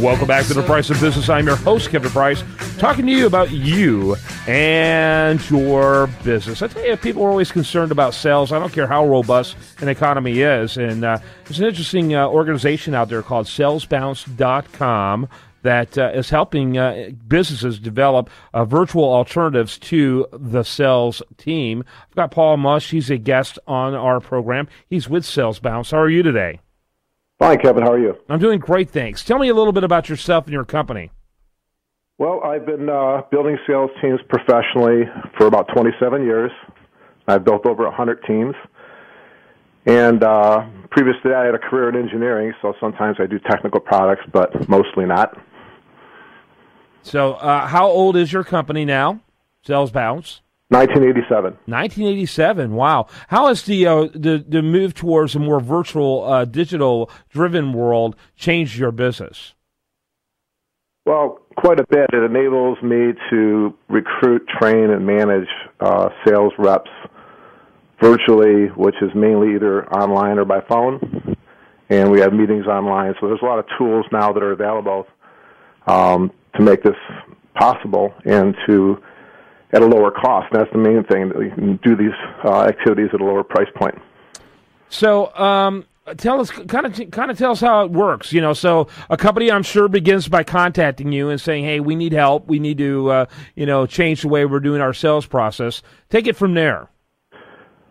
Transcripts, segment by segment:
Welcome back to The Price of Business. I'm your host, Kevin Price, talking to you about you and your business. I tell you, people are always concerned about sales. I don't care how robust an economy is. And there's an interesting organization out there called salesbounce.com that is helping businesses develop virtual alternatives to the sales team. I've got Paul Mush. He's a guest on our program. He's with Sales Bounce. How are you today? Fine, Kevin. How are you? I'm doing great, thanks. Tell me a little bit about yourself and your company. Well, I've been building sales teams professionally for about 27 years. I've built over 100 teams. And previous to that, I had a career in engineering, so sometimes I do technical products, but mostly not. So how old is your company now, Sales Bounce? 1987. 1987. Wow. How has the move towards a more virtual, digital-driven world changed your business? Well, quite a bit. It enables me to recruit, train, and manage sales reps virtually, which is mainly either online or by phone. And we have meetings online. So there's a lot of tools now that are available to make this possible and to at a lower cost. And that's the main thing, that we can do these activities at a lower price point. So tell us, kind of tell us how it works. You know, so a company, I'm sure, begins by contacting you and saying, "Hey, we need help. We need to, change the way we're doing our sales process." Take it from there.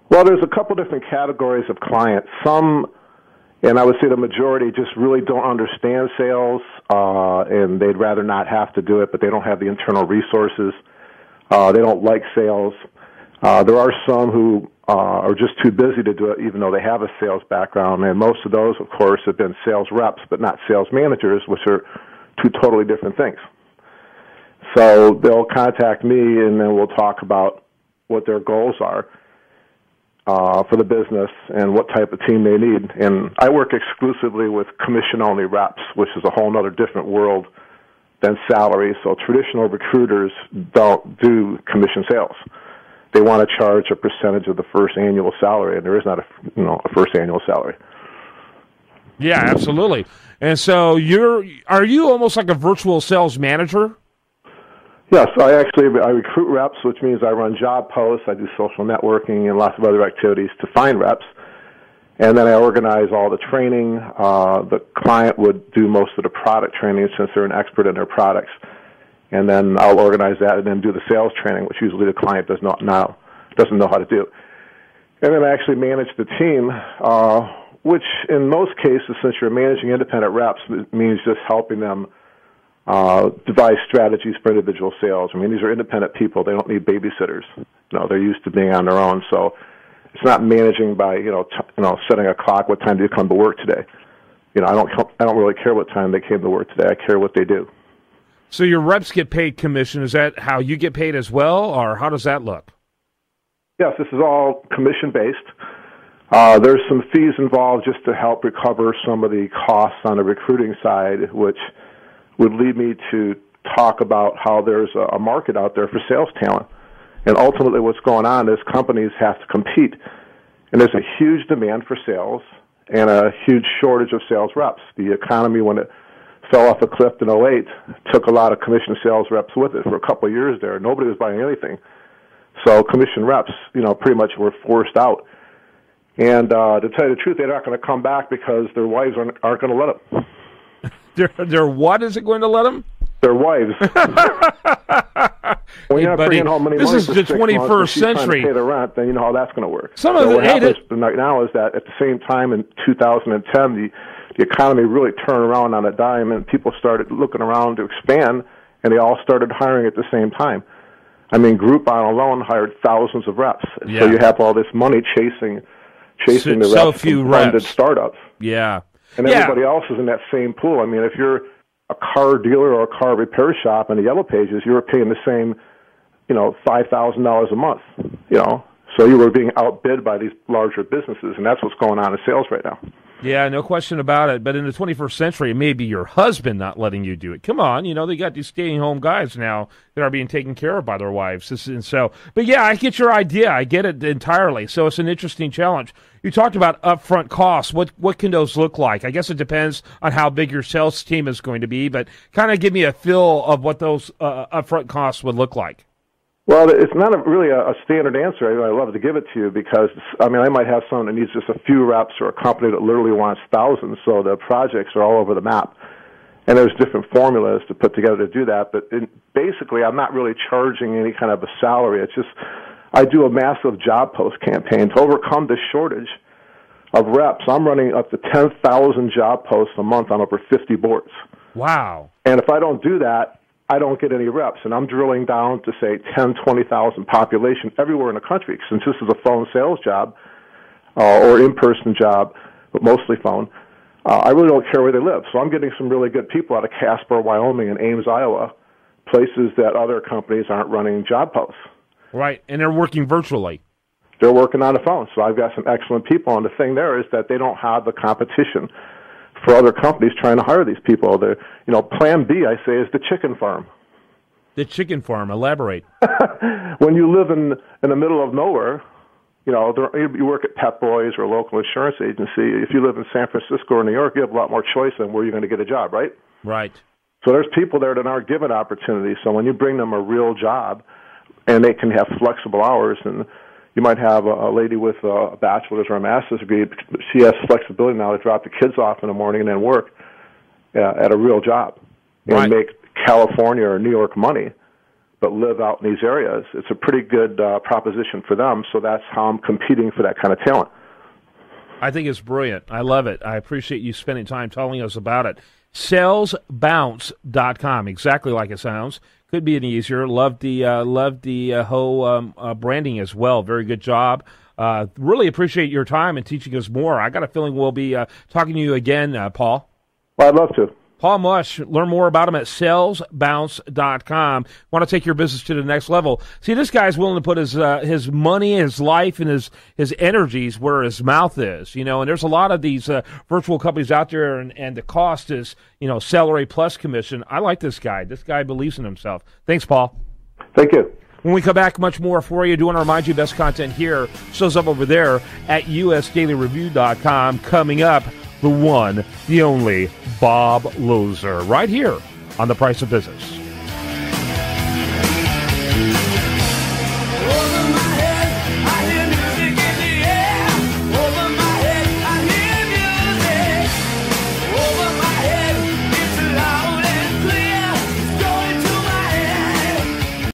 Well, there's a couple different categories of clients. Some, and I would say the majority, just really don't understand sales, and they'd rather not have to do it, but they don't have the internal resources. They don't like sales. There are some who are just too busy to do it, even though they have a sales background. And most of those, of course, have been sales reps, but not sales managers, which are two totally different things. So they'll contact me, and then we'll talk about what their goals are for the business and what type of team they need. And I work exclusively with commission-only reps, which is a whole other different world than salary. So traditional recruiters don't do commission sales. They want to charge a percentage of the first annual salary, and there is not a first annual salary. Yeah, absolutely. And so are you almost like a virtual sales manager? Yes, I recruit reps, which means I run job posts, I do social networking and lots of other activities to find reps. And then I organize all the training. The client would do most of the product training since they're an expert in their products. And then I'll organize that and then do the sales training, which usually the client doesn't know how to do. And then I actually manage the team, which in most cases, since you're managing independent reps, it means just helping them devise strategies for individual sales. I mean, these are independent people. They don't need babysitters. They're used to being on their own. So it's not managing by, setting a clock. What time do you come to work today? I don't really care what time they came to work today. I care what they do. So your reps get paid commission. Is that how you get paid as well, or how does that look? Yes, this is all commission-based. There's some fees involved just to help recover some of the costs on the recruiting side, which would lead me to talk about how there's a market out there for sales talent. And ultimately what's going on is companies have to compete. And there's a huge demand for sales and a huge shortage of sales reps. The economy, when it fell off a cliff in '08, took a lot of commission sales reps with it for a couple of years there. Nobody was buying anything. So commission reps, pretty much were forced out. And to tell you the truth, they're not going to come back because their wives aren't going to let them. Their what is it going to let them? Their wives. When you're not bringing home any money this is the 21st century. To pay the rent, then you know how that's going to work. What happens right now is that at the same time in 2010, the economy really turned around on a dime, and people started looking around to expand, and they all started hiring at the same time. I mean, Groupon alone hired thousands of reps. Yeah. So you have all this money chasing the reps from funded startups. Yeah. And everybody else is in that same pool. I mean, if you're a car dealer or a car repair shop in the Yellow Pages, you were paying the same, $5,000 a month, So you were being outbid by these larger businesses, and that's what's going on in sales right now. Yeah, no question about it. But in the 21st century, it may be your husband not letting you do it. Come on, they got these staying-home guys now that are being taken care of by their wives. But yeah, I get your idea. I get it entirely. So it's an interesting challenge. You talked about upfront costs. What can those look like? I guess it depends on how big your sales team is going to be, but kind of give me a feel of what those upfront costs would look like. Well, it's not really a standard answer. I love to give it to you because, I might have someone that needs just a few reps or a company that literally wants thousands, so the projects are all over the map. And there's different formulas to put together to do that, but basically I'm not really charging any kind of a salary. It's just I do a massive job post campaign to overcome the shortage of reps. I'm running up to 10,000 job posts a month on over 50 boards. Wow. And if I don't do that, I don't get any reps, and I'm drilling down to, say, 10, 20,000 population everywhere in the country. Since this is a phone sales job or in-person job, but mostly phone, I really don't care where they live. So I'm getting some really good people out of Casper, Wyoming, and Ames, Iowa, places that other companies aren't running job posts. Right, and they're working virtually. They're working on the phone. So I've got some excellent people, and the thing there is that they don't have the competition for other companies trying to hire these people. Plan B, I say, is the chicken farm. The chicken farm. Elaborate. When you live in the middle of nowhere, you work at Pep Boys or a local insurance agency. If you live in San Francisco or New York, you have a lot more choice in where you're going to get a job, right? Right. So there's people there that aren't given opportunities. So when you bring them a real job, and they can have flexible hours, and you might have a lady with a bachelor's or a master's degree. She has flexibility now to drop the kids off in the morning and then work at a real job and make California or New York money, but live out in these areas. It's a pretty good proposition for them, so that's how I'm competing for that kind of talent. I think it's brilliant. I love it. I appreciate you spending time telling us about it. Salesbounce.com, exactly like it sounds. Could be any easier. Love the whole branding as well. Very good job. Really appreciate your time and teaching us more. I got a feeling we'll be talking to you again, Paul. Well, I'd love to. Paul Mush, learn more about him at salesbounce.com. Want to take your business to the next level. See, this guy's willing to put his money, his life, and his energies where his mouth is, and there's a lot of these virtual companies out there, and the cost is, salary plus commission. I like this guy. This guy believes in himself. Thanks, Paul. Thank you. When we come back, much more for you. I do want to remind you, best content here shows up over there at usdailyreview.com. Coming up, the one, the only, Bob Lozer, right here on The Price of Business.